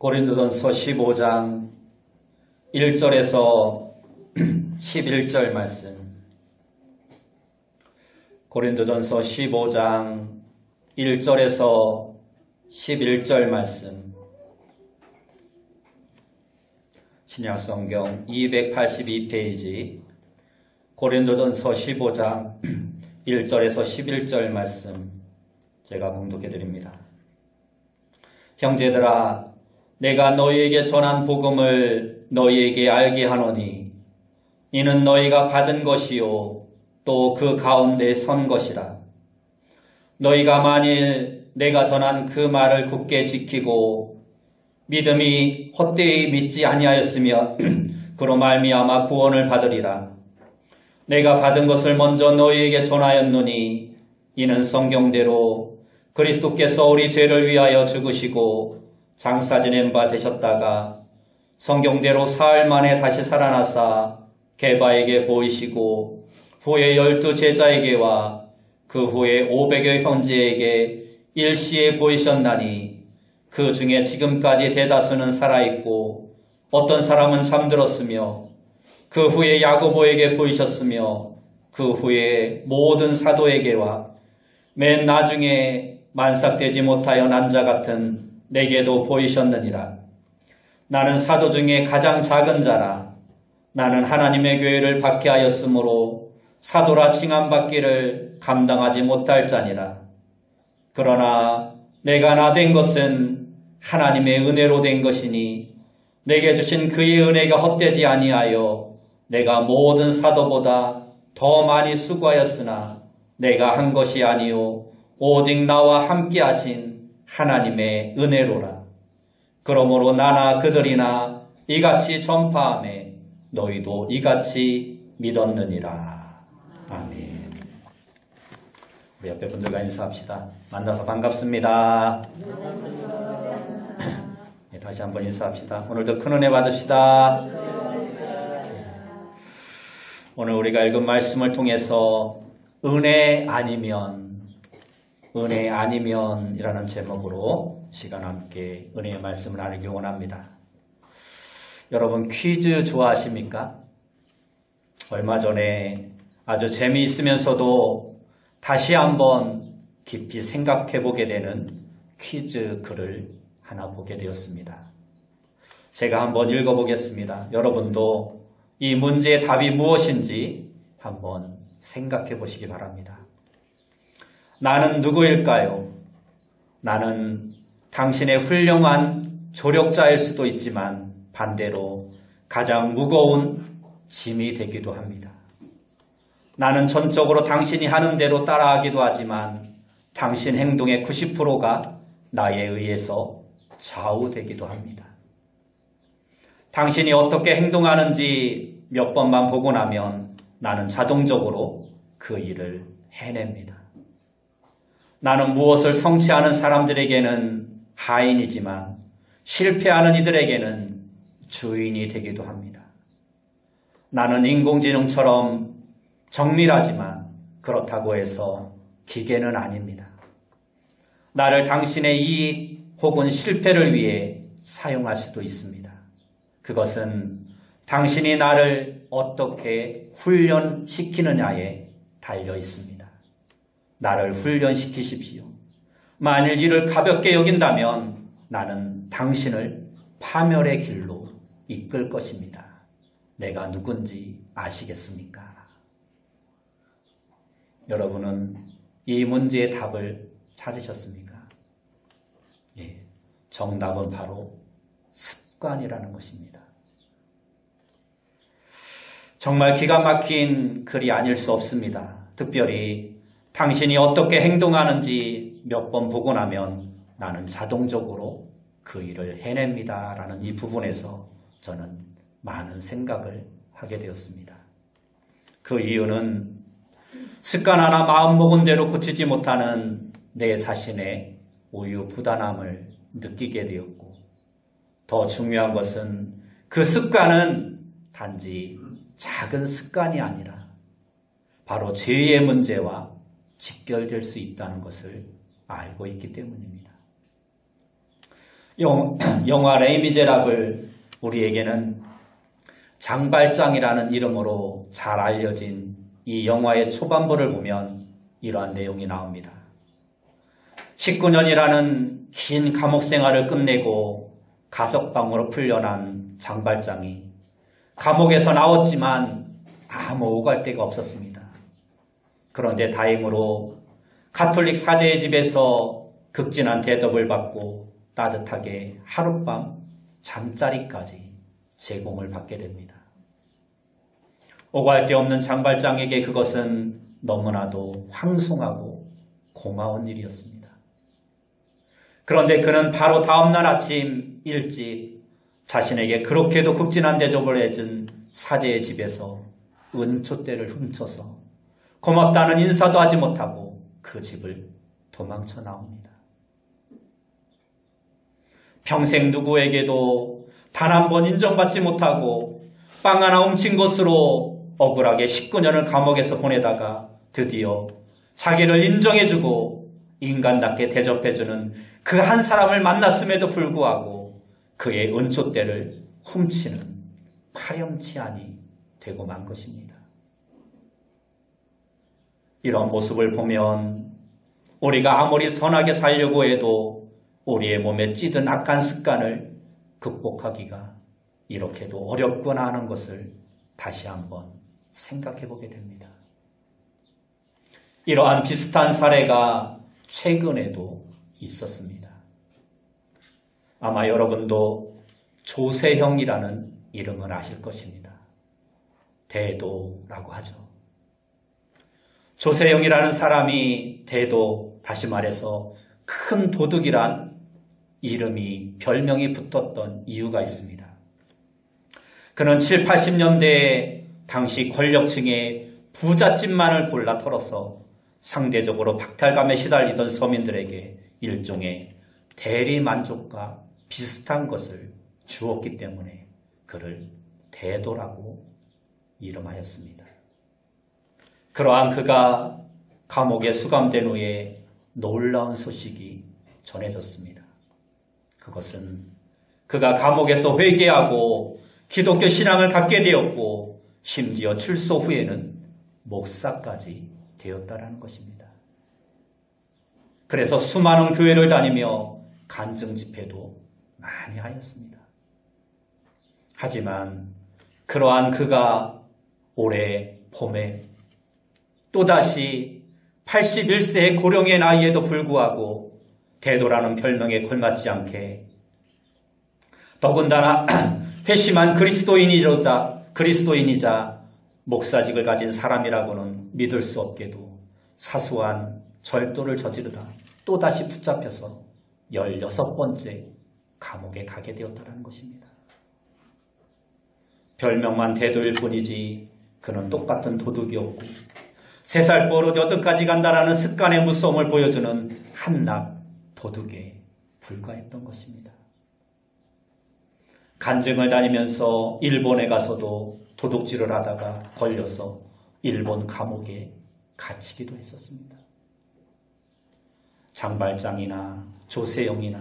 고린도전서 15장 1절에서 11절 말씀. 고린도전서 15장 1절에서 11절 말씀. 신약성경 282페이지 고린도전서 15장 1절에서 11절 말씀 제가 봉독해 드립니다. 형제들아, 내가 너희에게 전한 복음을 너희에게 알게 하노니 이는 너희가 받은 것이요 또 그 가운데 선 것이라. 너희가 만일 내가 전한 그 말을 굳게 지키고 믿음이 헛되이 믿지 아니하였으면 그로 말미암아 구원을 받으리라. 내가 받은 것을 먼저 너희에게 전하였노니 이는 성경대로 그리스도께서 우리 죄를 위하여 죽으시고 장사 지낸 바 되셨다가 성경대로 사흘 만에 다시 살아나사 게바에게 보이시고 후에 12 제자에게와 그 후에 500여 형제에게 일시에 보이셨나니 그 중에 지금까지 대다수는 살아있고 어떤 사람은 잠들었으며 그 후에 야고보에게 보이셨으며 그 후에 모든 사도에게와 맨 나중에 만삭되지 못하여 난 자 같은 내게도 보이셨느니라. 나는 사도 중에 가장 작은 자라. 나는 하나님의 교회를 박해하였으므로 사도라 칭함받기를 감당하지 못할 자니라. 그러나 내가 나 된 것은 하나님의 은혜로 된 것이니 내게 주신 그의 은혜가 헛되지 아니하여 내가 모든 사도보다 더 많이 수고하였으나 내가 한 것이 아니요 오직 나와 함께 하신 하나님의 은혜로라. 그러므로 나나 그들이나 이같이 전파하매 너희도 이같이 믿었느니라. 아멘. 우리 옆에 분들과 인사합시다. 만나서 반갑습니다. 네, 다시 한번 인사합시다. 오늘도 큰 은혜 받읍시다. 오늘 우리가 읽은 말씀을 통해서 은혜 아니면 이라는 제목으로 시간 함께 은혜의 말씀을 나누기 원합니다. 여러분 퀴즈 좋아하십니까? 얼마 전에 아주 재미있으면서도 다시 한번 깊이 생각해 보게 되는 퀴즈 글을 하나 보게 되었습니다. 제가 한번 읽어보겠습니다. 여러분도 이 문제의 답이 무엇인지 한번 생각해 보시기 바랍니다. 나는 누구일까요? 나는 당신의 훌륭한 조력자일 수도 있지만 반대로 가장 무거운 짐이 되기도 합니다. 나는 전적으로 당신이 하는 대로 따라하기도 하지만 당신 행동의 90%가 나에 의해서 좌우되기도 합니다. 당신이 어떻게 행동하는지 몇 번만 보고 나면 나는 자동적으로 그 일을 해냅니다. 나는 무엇을 성취하는 사람들에게는 하인이지만 실패하는 이들에게는 주인이 되기도 합니다. 나는 인공지능처럼 정밀하지만 그렇다고 해서 기계는 아닙니다. 나를 당신의 이익 혹은 실패를 위해 사용할 수도 있습니다. 그것은 당신이 나를 어떻게 훈련시키느냐에 달려 있습니다. 나를 훈련시키십시오. 만일 이를 가볍게 여긴다면 나는 당신을 파멸의 길로 이끌 것입니다. 내가 누군지 아시겠습니까? 여러분은 이 문제의 답을 찾으셨습니까? 예, 정답은 바로 습관이라는 것입니다. 정말 기가 막힌 글이 아닐 수 없습니다. 특별히 당신이 어떻게 행동하는지 몇 번 보고 나면 나는 자동적으로 그 일을 해냅니다. 라는 이 부분에서 저는 많은 생각을 하게 되었습니다. 그 이유는 습관 하나 마음먹은 대로 고치지 못하는 내 자신의 우유부단함을 느끼게 되었고, 더 중요한 것은 그 습관은 단지 작은 습관이 아니라 바로 죄의 문제와 직결될 수 있다는 것을 알고 있기 때문입니다. 영화 레이미제라블, 우리에게는 장발장이라는 이름으로 잘 알려진 이 영화의 초반부를 보면 이러한 내용이 나옵니다. 19년이라는 긴 감옥 생활을 끝내고 가석방으로 풀려난 장발장이 감옥에서 나왔지만 아무 오갈 데가 없었습니다. 그런데 다행으로 가톨릭 사제의 집에서 극진한 대접을 받고 따뜻하게 하룻밤 잠자리까지 제공을 받게 됩니다. 오갈 데 없는 장발장에게 그것은 너무나도 황송하고 고마운 일이었습니다. 그런데 그는 바로 다음날 아침 일찍 자신에게 그렇게도 극진한 대접을 해준 사제의 집에서 은촛대를 훔쳐서 고맙다는 인사도 하지 못하고 그 집을 도망쳐 나옵니다. 평생 누구에게도 단 한 번 인정받지 못하고 빵 하나 훔친 것으로 억울하게 19년을 감옥에서 보내다가 드디어 자기를 인정해주고 인간답게 대접해주는 그 한 사람을 만났음에도 불구하고 그의 은촛대를 훔치는 파렴치한이 되고 만 것입니다. 이런 모습을 보면 우리가 아무리 선하게 살려고 해도 우리의 몸에 찌든 악한 습관을 극복하기가 이렇게도 어렵구나 하는 것을 다시 한번 생각해 보게 됩니다. 이러한 비슷한 사례가 최근에도 있었습니다. 아마 여러분도 조세형이라는 이름을 아실 것입니다. 대도라고 하죠. 조세형이라는 사람이 대도, 다시 말해서 큰 도둑이란 이름이, 별명이 붙었던 이유가 있습니다. 그는 7, 80년대에 당시 권력층의 부잣집만을 골라 털어서 상대적으로 박탈감에 시달리던 서민들에게 일종의 대리만족과 비슷한 것을 주었기 때문에 그를 대도라고 이름하였습니다. 그러한 그가 감옥에 수감된 후에 놀라운 소식이 전해졌습니다. 그것은 그가 감옥에서 회개하고 기독교 신앙을 갖게 되었고 심지어 출소 후에는 목사까지 되었다라는 것입니다. 그래서 수많은 교회를 다니며 간증 집회도 많이 하였습니다. 하지만 그러한 그가 올해 봄에 또다시 81세의 고령의 나이에도 불구하고 대도라는 별명에 걸맞지 않게 더군다나 회심한 그리스도인이자 목사직을 가진 사람이라고는 믿을 수 없게도 사소한 절도를 저지르다 또다시 붙잡혀서 16번째 감옥에 가게 되었다는 것입니다. 별명만 대도일 뿐이지 그는 똑같은 도둑이었고 3살 버릇 여든까지 간다라는 습관의 무서움을 보여주는 한낱 도둑에 불과했던 것입니다. 간증을 다니면서 일본에 가서도 도둑질을 하다가 걸려서 일본 감옥에 갇히기도 했었습니다. 장발장이나 조세영이나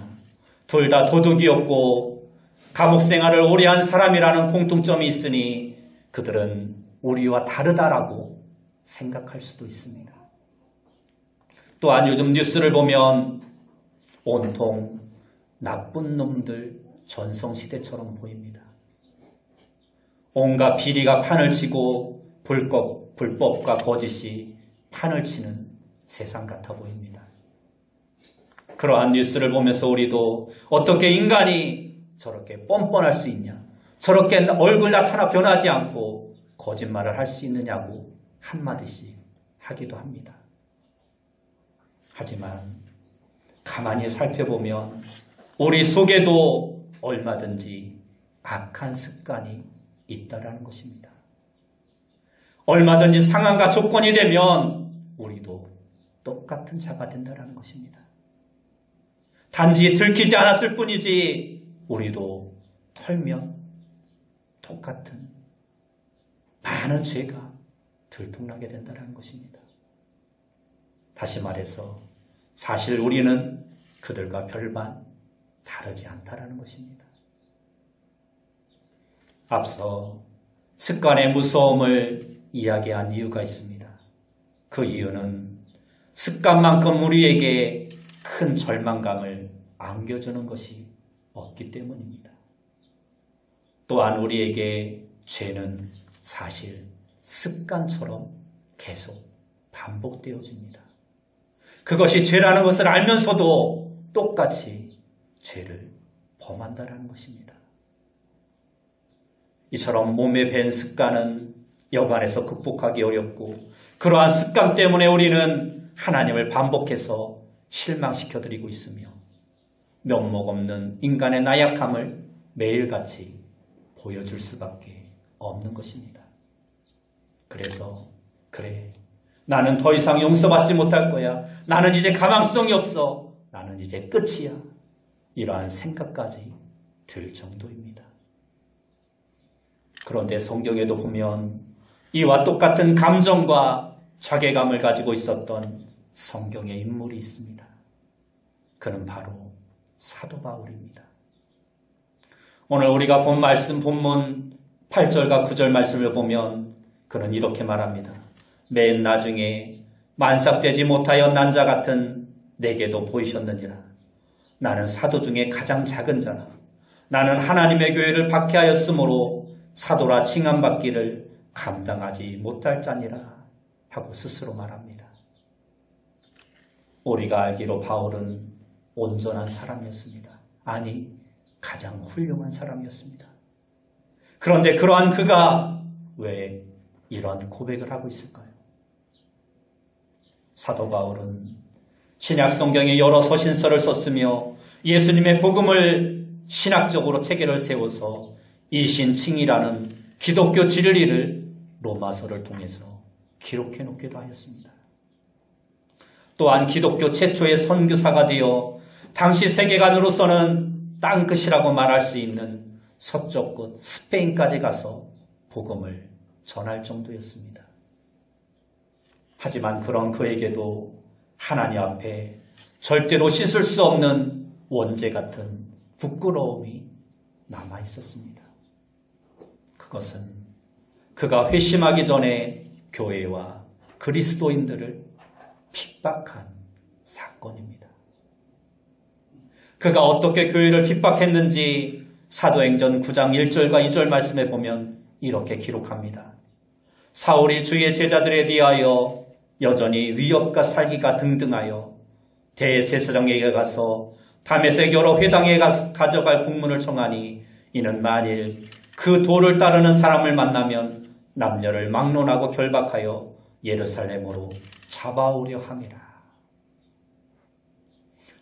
둘 다 도둑이었고 감옥 생활을 오래 한 사람이라는 공통점이 있으니 그들은 우리와 다르다라고 생각할 수도 있습니다. 또한 요즘 뉴스를 보면 온통 나쁜 놈들 전성시대처럼 보입니다. 온갖 비리가 판을 치고 불법과 거짓이 판을 치는 세상 같아 보입니다. 그러한 뉴스를 보면서 우리도 어떻게 인간이 저렇게 뻔뻔할 수 있냐, 저렇게 얼굴 나타나 변하지 않고 거짓말을 할 수 있느냐고 한마디씩 하기도 합니다. 하지만 가만히 살펴보면 우리 속에도 얼마든지 악한 습관이 있다라는 것입니다. 얼마든지 상황과 조건이 되면 우리도 똑같은 자가 된다라는 것입니다. 단지 들키지 않았을 뿐이지 우리도 털면 똑같은 많은 죄가 들통나게 된다는 것입니다. 다시 말해서 사실 우리는 그들과 별반 다르지 않다라는 것입니다. 앞서 습관의 무서움을 이야기한 이유가 있습니다. 그 이유는 습관만큼 우리에게 큰 절망감을 안겨주는 것이 없기 때문입니다. 또한 우리에게 죄는 사실 습관처럼 계속 반복되어집니다. 그것이 죄라는 것을 알면서도 똑같이 죄를 범한다는 것입니다. 이처럼 몸에 밴 습관은 여간에서 극복하기 어렵고 그러한 습관 때문에 우리는 하나님을 반복해서 실망시켜드리고 있으며 면목 없는 인간의 나약함을 매일같이 보여줄 수밖에 없는 것입니다. 그래서 그래, 나는 더 이상 용서받지 못할 거야. 나는 이제 가망성이 없어. 나는 이제 끝이야. 이러한 생각까지 들 정도입니다. 그런데 성경에도 보면 이와 똑같은 감정과 자괴감을 가지고 있었던 성경의 인물이 있습니다. 그는 바로 사도 바울입니다. 오늘 우리가 본 말씀 본문 8절과 9절 말씀을 보면 그는 이렇게 말합니다. 맨 나중에 만삭되지 못하여 난 자 같은 내게도 보이셨느니라. 나는 사도 중에 가장 작은 자라. 나는 하나님의 교회를 박해하였으므로 사도라 칭함받기를 감당하지 못할 자니라 하고 스스로 말합니다. 우리가 알기로 바울은 온전한 사람이었습니다. 아니, 가장 훌륭한 사람이었습니다. 그런데 그러한 그가 왜 이런 고백을 하고 있을까요? 사도 바울은 신약 성경에 여러 서신서를 썼으며 예수님의 복음을 신학적으로 체계를 세워서 이신칭이라는 기독교 진리를 로마서를 통해서 기록해 놓기도 하였습니다. 또한 기독교 최초의 선교사가 되어 당시 세계관으로서는 땅끝이라고 말할 수 있는 서쪽 끝 스페인까지 가서 복음을 전할 정도였습니다. 하지만 그런 그에게도 하나님 앞에 절대로 씻을 수 없는 원죄 같은 부끄러움이 남아 있었습니다. 그것은 그가 회심하기 전에 교회와 그리스도인들을 핍박한 사건입니다. 그가 어떻게 교회를 핍박했는지 사도행전 9장 1절과 2절 말씀에 보면 이렇게 기록합니다. 사울이 주의 제자들에 대하여 여전히 위협과 살기가 등등하여 대제사장에게 가서 다메섹 여러 회당에 가져갈 공문을 청하니 이는 만일 그 도를 따르는 사람을 만나면 남녀를 막론하고 결박하여 예루살렘으로 잡아오려 함이라.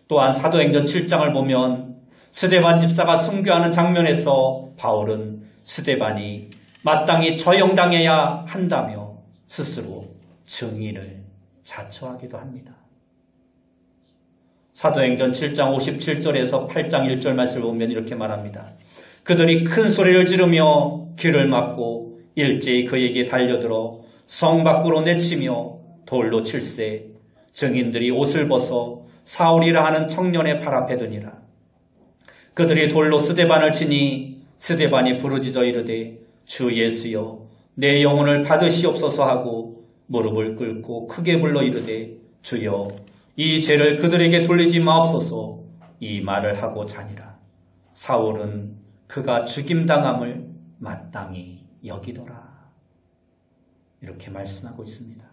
또한 사도행전 7장을 보면 스데반 집사가 순교하는 장면에서 바울은 스데반이 마땅히 처형당해야 한다며 스스로 증인을 자처하기도 합니다. 사도행전 7장 57절에서 8장 1절 말씀을 보면 이렇게 말합니다. 그들이 큰 소리를 지르며 귀를 막고 일제히 그에게 달려들어 성 밖으로 내치며 돌로 칠세 증인들이 옷을 벗어 사울이라 하는 청년의 발 앞에 두니라. 그들이 돌로 스데반을 치니 스데반이 부르짖어 이르되 주 예수여 내 영혼을 받으시옵소서 하고 무릎을 꿇고 크게 불러 이르되 주여 이 죄를 그들에게 돌리지 마옵소서. 이 말을 하고 자니라. 사울은 그가 죽임당함을 마땅히 여기더라. 이렇게 말씀하고 있습니다.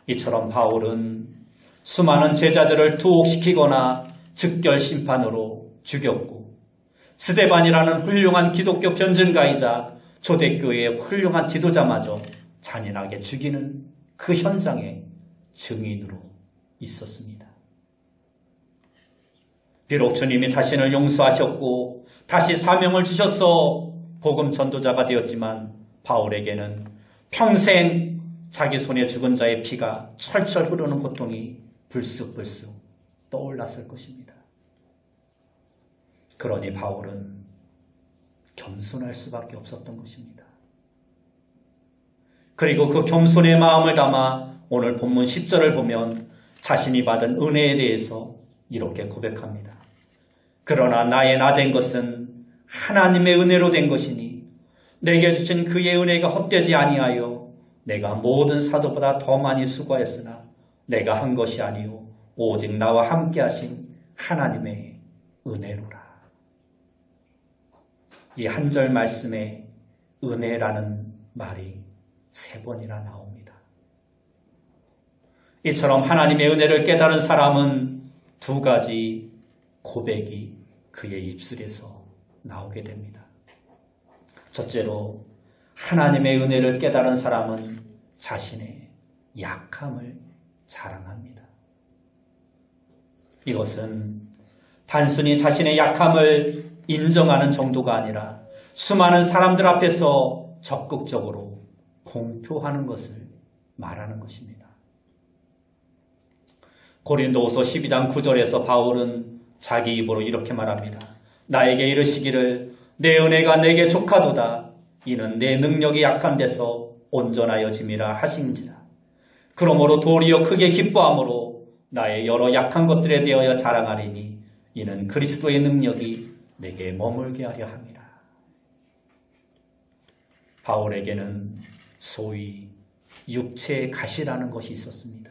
이처럼 바울은 수많은 제자들을 투옥시키거나 즉결 심판으로 죽였고 스데반이라는 훌륭한 기독교 변증가이자 초대교회의 훌륭한 지도자마저 잔인하게 죽이는 그 현장의 증인으로 있었습니다. 비록 주님이 자신을 용서하셨고 다시 사명을 주셔서 복음 전도자가 되었지만 바울에게는 평생 자기 손에 죽은 자의 피가 철철 흐르는 고통이 불쑥불쑥 떠올랐을 것입니다. 그러니 바울은 겸손할 수밖에 없었던 것입니다. 그리고 그 겸손의 마음을 담아 오늘 본문 10절을 보면 자신이 받은 은혜에 대해서 이렇게 고백합니다. 그러나 나의 나 된 것은 하나님의 은혜로 된 것이니 내게 주신 그의 은혜가 헛되지 아니하여 내가 모든 사도보다 더 많이 수고했으나 내가 한 것이 아니요 오직 나와 함께 하신 하나님의 은혜로라. 이 한 절 말씀에 은혜라는 말이 3번이나 나옵니다. 이처럼 하나님의 은혜를 깨달은 사람은 2가지 고백이 그의 입술에서 나오게 됩니다. 첫째로 하나님의 은혜를 깨달은 사람은 자신의 약함을 자랑합니다. 이것은 단순히 자신의 약함을 인정하는 정도가 아니라 수많은 사람들 앞에서 적극적으로 공표하는 것을 말하는 것입니다. 고린도후서 12장 9절에서 바울은 자기 입으로 이렇게 말합니다. 나에게 이르시기를 내 은혜가 내게 족하도다. 이는 내 능력이 약한 데서 온전하여짐이라 하신지라. 그러므로 도리어 크게 기뻐함으로 나의 여러 약한 것들에 대하여 자랑하리니 이는 그리스도의 능력이 내게 머물게 하려 함이라. 바울에게는 소위 육체의 가시라는 것이 있었습니다.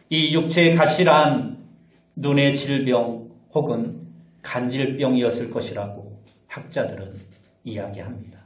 이 육체의 가시란 눈의 질병 혹은 간질병이었을 것이라고 학자들은 이야기합니다.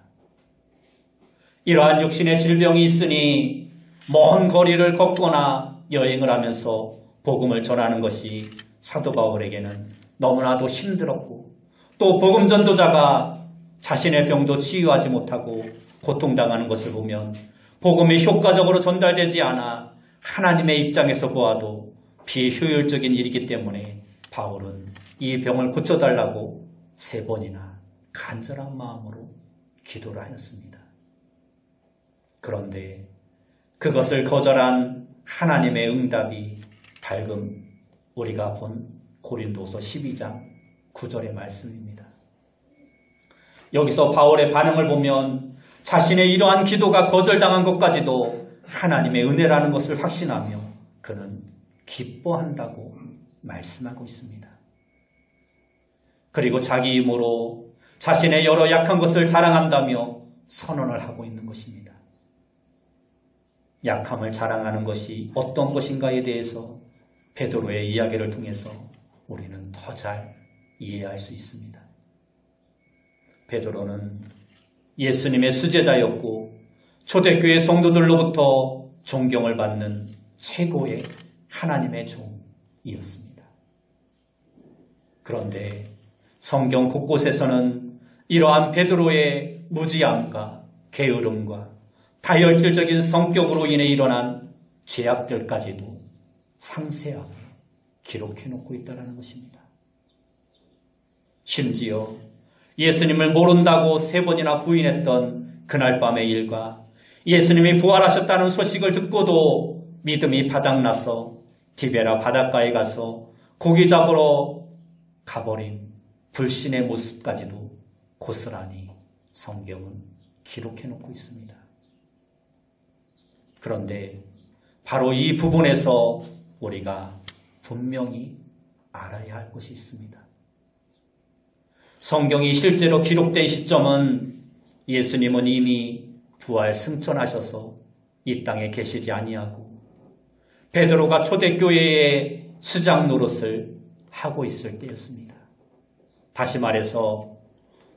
이러한 육신의 질병이 있으니 먼 거리를 걷거나 여행을 하면서 복음을 전하는 것이 사도 바울에게는 너무나도 힘들었고 또 복음 전도자가 자신의 병도 치유하지 못하고 고통당하는 것을 보면 복음이 효과적으로 전달되지 않아 하나님의 입장에서 보아도 비효율적인 일이기 때문에 바울은 이 병을 고쳐달라고 3번이나 간절한 마음으로 기도를 하였습니다. 그런데 그것을 거절한 하나님의 응답이 밝은 우리가 본 고린도서 12장 9절의 말씀입니다. 여기서 바울의 반응을 보면 자신의 이러한 기도가 거절당한 것까지도 하나님의 은혜라는 것을 확신하며 그는 기뻐한다고 말씀하고 있습니다. 그리고 자기 힘으로 자신의 여러 약한 것을 자랑한다며 선언을 하고 있는 것입니다. 약함을 자랑하는 것이 어떤 것인가에 대해서 베드로의 이야기를 통해서 우리는 더 잘 이해할 수 있습니다. 베드로는 예수님의 수제자였고 초대교회 성도들로부터 존경을 받는 최고의 하나님의 종이었습니다. 그런데 성경 곳곳에서는 이러한 베드로의 무지함과 게으름과 다혈질적인 성격으로 인해 일어난 죄악들까지도 상세하게 기록해놓고 있다는 것입니다. 심지어 예수님을 모른다고 3번이나 부인했던 그날 밤의 일과 예수님이 부활하셨다는 소식을 듣고도 믿음이 바닥나서 디베라 바닷가에 가서 고기 잡으러 가버린 불신의 모습까지도 고스란히 성경은 기록해놓고 있습니다. 그런데 바로 이 부분에서 우리가 분명히 알아야 할 것이 있습니다. 성경이 실제로 기록된 시점은 예수님은 이미 부활 승천하셔서 이 땅에 계시지 아니하고 베드로가 초대교회의 수장 노릇을 하고 있을 때였습니다. 다시 말해서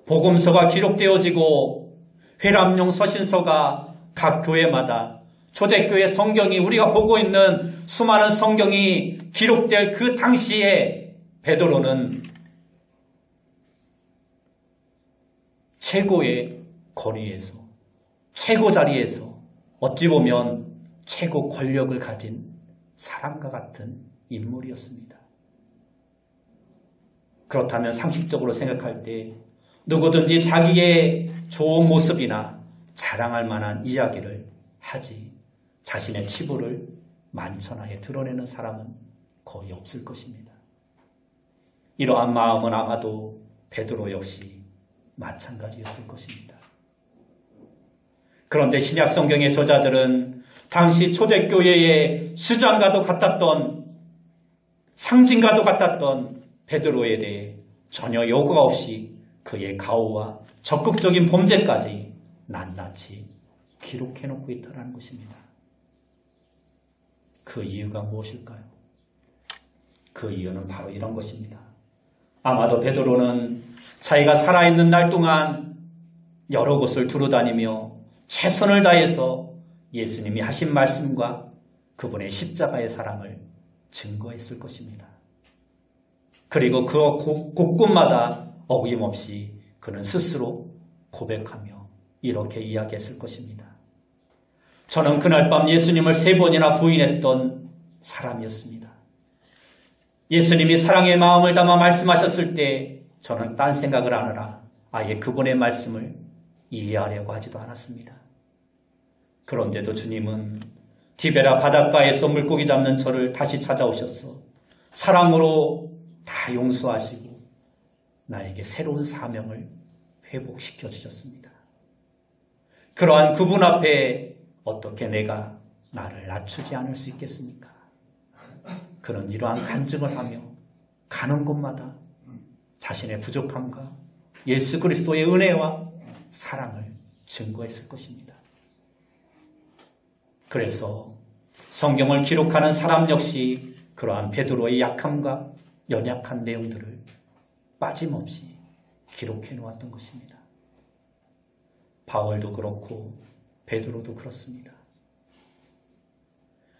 복음서가 기록되어지고 회람용 서신서가 각 교회마다 초대교회 성경이 우리가 보고 있는 수많은 성경이 기록될 그 당시에 베드로는 최고의 거리에서 최고 자리에서 어찌 보면 최고 권력을 가진 사람과 같은 인물이었습니다. 그렇다면 상식적으로 생각할 때 누구든지 자기의 좋은 모습이나 자랑할 만한 이야기를 하지 자신의 치부를 만천하에 드러내는 사람은 거의 없을 것입니다. 이러한 마음은 아마도 베드로 역시 마찬가지였을 것입니다. 그런데 신약 성경의 저자들은 당시 초대교회의 수장과도 같았던 상징과도 같았던 베드로에 대해 전혀 요구가 없이 그의 가오와 적극적인 범죄까지 낱낱이 기록해놓고 있다는 것입니다. 그 이유가 무엇일까요? 그 이유는 바로 이런 것입니다. 아마도 베드로는 자기가 살아있는 날 동안 여러 곳을 두루다니며 최선을 다해서 예수님이 하신 말씀과 그분의 십자가의 사랑을 증거했을 것입니다. 그리고 그 곳곳마다 어김없이 그는 스스로 고백하며 이렇게 이야기했을 것입니다. 저는 그날 밤 예수님을 3번이나 부인했던 사람이었습니다. 예수님이 사랑의 마음을 담아 말씀하셨을 때 저는 딴 생각을 하느라 아예 그분의 말씀을 이해하려고 하지도 않았습니다. 그런데도 주님은 디베라 바닷가에서 물고기 잡는 저를 다시 찾아오셔서 사랑으로 다 용서하시고 나에게 새로운 사명을 회복시켜 주셨습니다. 그러한 그분 앞에 어떻게 내가 나를 낮추지 않을 수 있겠습니까? 그는 이러한 간증을 하며 가는 곳마다 자신의 부족함과 예수 그리스도의 은혜와 사랑을 증거했을 것입니다. 그래서 성경을 기록하는 사람 역시 그러한 베드로의 약함과 연약한 내용들을 빠짐없이 기록해 놓았던 것입니다. 바울도 그렇고 베드로도 그렇습니다.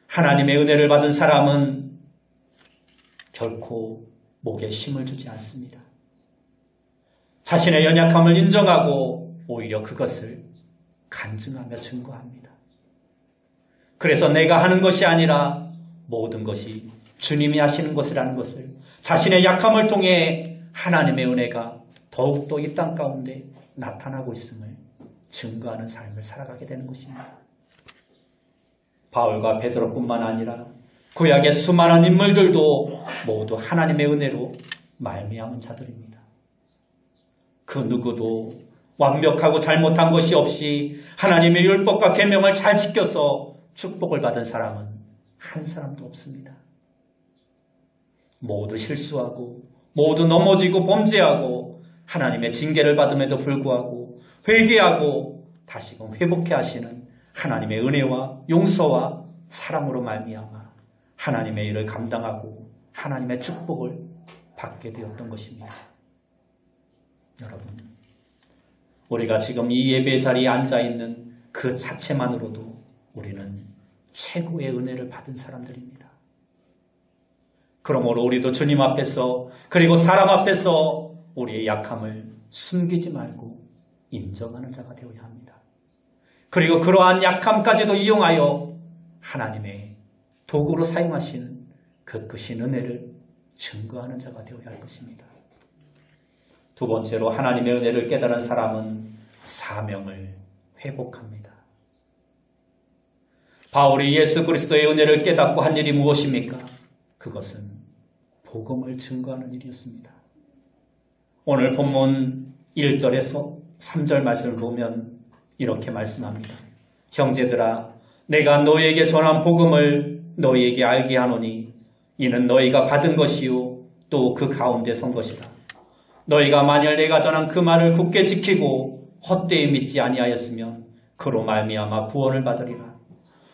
하나님의 은혜를 받은 사람은 결코 목에 힘을 주지 않습니다. 자신의 연약함을 인정하고 오히려 그것을 간증하며 증거합니다. 그래서 내가 하는 것이 아니라 모든 것이 주님이 하시는 것이라는 것을 자신의 약함을 통해 하나님의 은혜가 더욱더 이 땅 가운데 나타나고 있음을 증거하는 삶을 살아가게 되는 것입니다. 바울과 베드로뿐만 아니라 구약의 수많은 인물들도 모두 하나님의 은혜로 말미암은 자들입니다. 그 누구도 완벽하고 잘못한 것이 없이 하나님의 율법과 계명을 잘 지켜서 축복을 받은 사람은 한 사람도 없습니다. 모두 실수하고 모두 넘어지고 범죄하고 하나님의 징계를 받음에도 불구하고 회개하고 다시금 회복해 하시는 하나님의 은혜와 용서와 사랑으로 말미암아 하나님의 일을 감당하고 하나님의 축복을 받게 되었던 것입니다. 여러분, 우리가 지금 이 예배 자리에 앉아있는 그 자체만으로도 우리는 최고의 은혜를 받은 사람들입니다. 그러므로 우리도 주님 앞에서 그리고 사람 앞에서 우리의 약함을 숨기지 말고 인정하는 자가 되어야 합니다. 그리고 그러한 약함까지도 이용하여 하나님의 도구로 사용하시는 그 크신 은혜를 증거하는 자가 되어야 할 것입니다. 두 번째로 하나님의 은혜를 깨달은 사람은 사명을 회복합니다. 바울이 예수 그리스도의 은혜를 깨닫고 한 일이 무엇입니까? 그것은 복음을 증거하는 일이었습니다. 오늘 본문 1절에서 3절 말씀을 보면 이렇게 말씀합니다. 형제들아, 내가 너희에게 전한 복음을 너희에게 알게 하노니 이는 너희가 받은 것이요 또 그 가운데 선 것이라. 너희가 만일 내가 전한 그 말을 굳게 지키고 헛되이 믿지 아니하였으면 그로 말미암아 구원을 받으리라.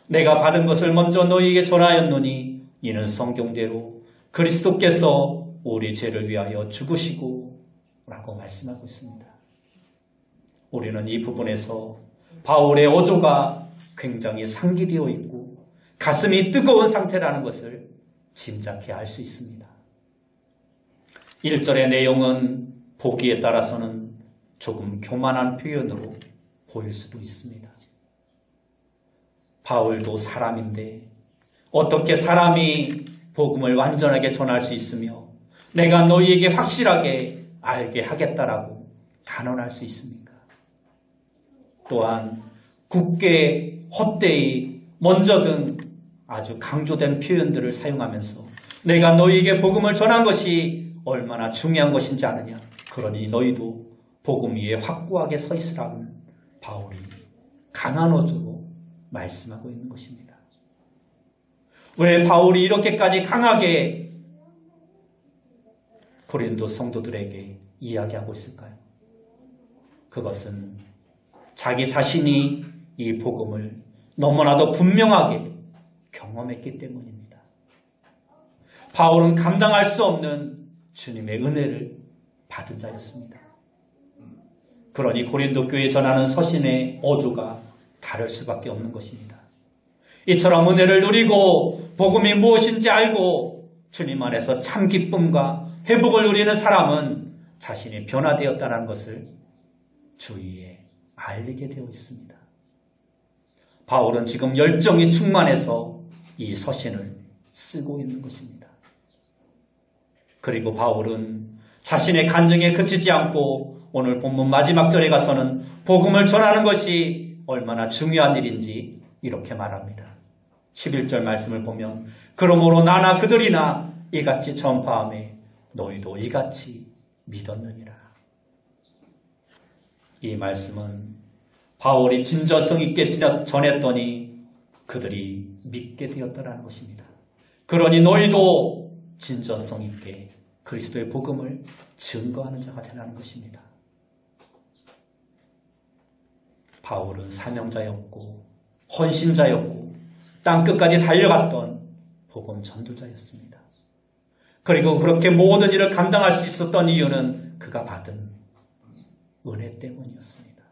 내가 받은 것을 먼저 너희에게 전하였노니 이는 성경대로 그리스도께서 우리 죄를 위하여 죽으시고 라고 말씀하고 있습니다. 우리는 이 부분에서 바울의 어조가 굉장히 상기되어 있고 가슴이 뜨거운 상태라는 것을 짐작해 알 수 있습니다. 1절의 내용은 보기에 따라서는 조금 교만한 표현으로 보일 수도 있습니다. 바울도 사람인데 어떻게 사람이 복음을 완전하게 전할 수 있으며 내가 너희에게 확실하게 알게 하겠다라고 단언할 수 있습니까? 또한 굳게, 헛되이, 먼저 등 아주 강조된 표현들을 사용하면서 내가 너희에게 복음을 전한 것이 얼마나 중요한 것인지 아느냐. 그러니 너희도 복음 위에 확고하게 서 있으라는 바울이 강한 어조로 말씀하고 있는 것입니다. 왜 바울이 이렇게까지 강하게 고린도 성도들에게 이야기하고 있을까요? 그것은 자기 자신이 이 복음을 너무나도 분명하게 경험했기 때문입니다. 바울은 감당할 수 없는 주님의 은혜를 받은 자였습니다. 그러니 고린도 교회에 전하는 서신의 어조가 다를 수밖에 없는 것입니다. 이처럼 은혜를 누리고 복음이 무엇인지 알고 주님 안에서 참 기쁨과 회복을 누리는 사람은 자신이 변화되었다는 것을 주위에 알리게 되어 있습니다. 바울은 지금 열정이 충만해서 이 서신을 쓰고 있는 것입니다. 그리고 바울은 자신의 간증에 그치지 않고 오늘 본문 마지막 절에 가서는 복음을 전하는 것이 얼마나 중요한 일인지 이렇게 말합니다. 11절 말씀을 보면 그러므로 나나 그들이나 이같이 전파하며 너희도 이같이 믿었느니라. 이 말씀은 바울이 진정성 있게 전했더니 그들이 믿게 되었다는 것입니다. 그러니 너희도 진정성 있게 그리스도의 복음을 증거하는 자가 되라는 것입니다. 바울은 사명자였고 헌신자였고 땅끝까지 달려갔던 복음 전도자였습니다. 그리고 그렇게 모든 일을 감당할 수 있었던 이유는 그가 받은 은혜 때문이었습니다.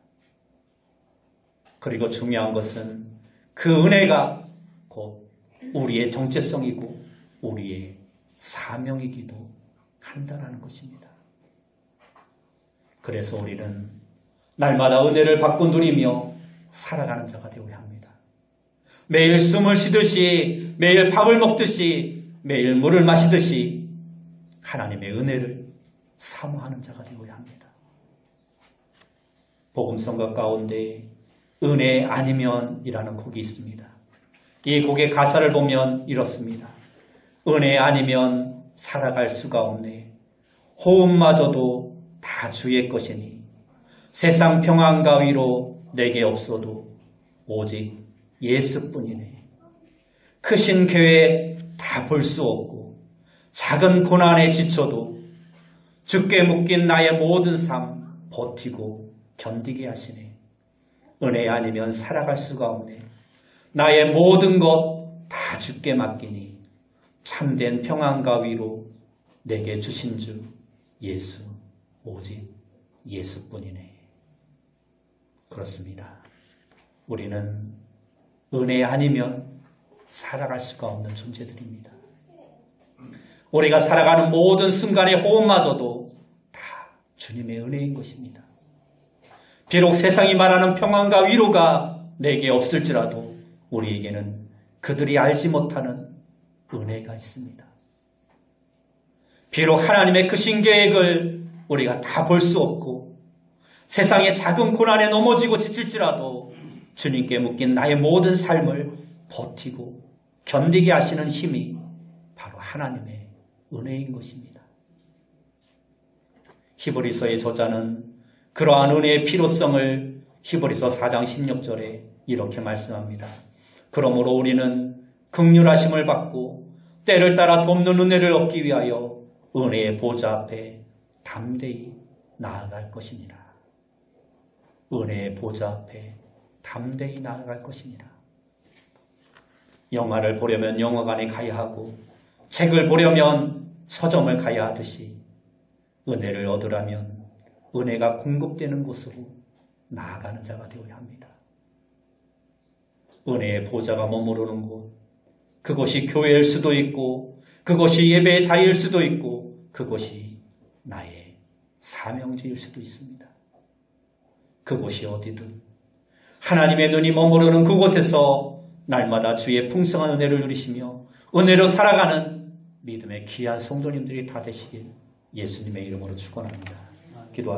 그리고 중요한 것은 그 은혜가 곧 우리의 정체성이고 우리의 사명이기도 한다는 것입니다. 그래서 우리는 날마다 은혜를 받고 누리며 살아가는 자가 되어야 합니다. 매일 숨을 쉬듯이, 매일 밥을 먹듯이, 매일 물을 마시듯이 하나님의 은혜를 사모하는 자가 되어야 합니다. 복음성가 가운데 은혜 아니면 이라는 곡이 있습니다. 이 곡의 가사를 보면 이렇습니다. 은혜 아니면 살아갈 수가 없네. 호흡마저도 다 주의 것이니 세상 평안과 위로 내게 없어도 오직 예수뿐이네. 크신 교회 다 볼 수 없고 작은 고난에 지쳐도 주께 묶인 나의 모든 삶 버티고 견디게 하시네. 은혜 아니면 살아갈 수가 없네. 나의 모든 것 다 주께 맡기니 참된 평안과 위로 내게 주신 주 예수, 오직 예수뿐이네. 그렇습니다. 우리는 은혜 아니면 살아갈 수가 없는 존재들입니다. 우리가 살아가는 모든 순간의 호흡마저도 다 주님의 은혜인 것입니다. 비록 세상이 말하는 평안과 위로가 내게 없을지라도 우리에게는 그들이 알지 못하는 은혜가 있습니다. 비록 하나님의 크신 계획을 우리가 다 볼 수 없고 세상의 작은 고난에 넘어지고 지칠지라도 주님께 묶인 나의 모든 삶을 버티고 견디게 하시는 힘이 바로 하나님의 은혜인 것입니다. 히브리서의 저자는 그러한 은혜의 필요성을 히브리서 4장 16절에 이렇게 말씀합니다. 그러므로 우리는 긍휼하심을 받고 때를 따라 돕는 은혜를 얻기 위하여 은혜의 보좌 앞에 담대히 나아갈 것이니라. 은혜의 보좌 앞에 담대히 나아갈 것이니라. 영화를 보려면 영화관에 가야 하고 책을 보려면 서점을 가야 하듯이 은혜를 얻으려면 은혜가 공급되는 곳으로 나아가는 자가 되어야 합니다. 은혜의 보좌가 머무르는 곳, 그곳이 교회일 수도 있고 그곳이 예배의 자리일 수도 있고 그곳이 나의 사명지일 수도 있습니다. 그곳이 어디든 하나님의 눈이 머무르는 그곳에서 날마다 주의 풍성한 은혜를 누리시며 은혜로 살아가는 믿음의 귀한 성도님들이 다 되시길 예수님의 이름으로 축원합니다. 기도합니다.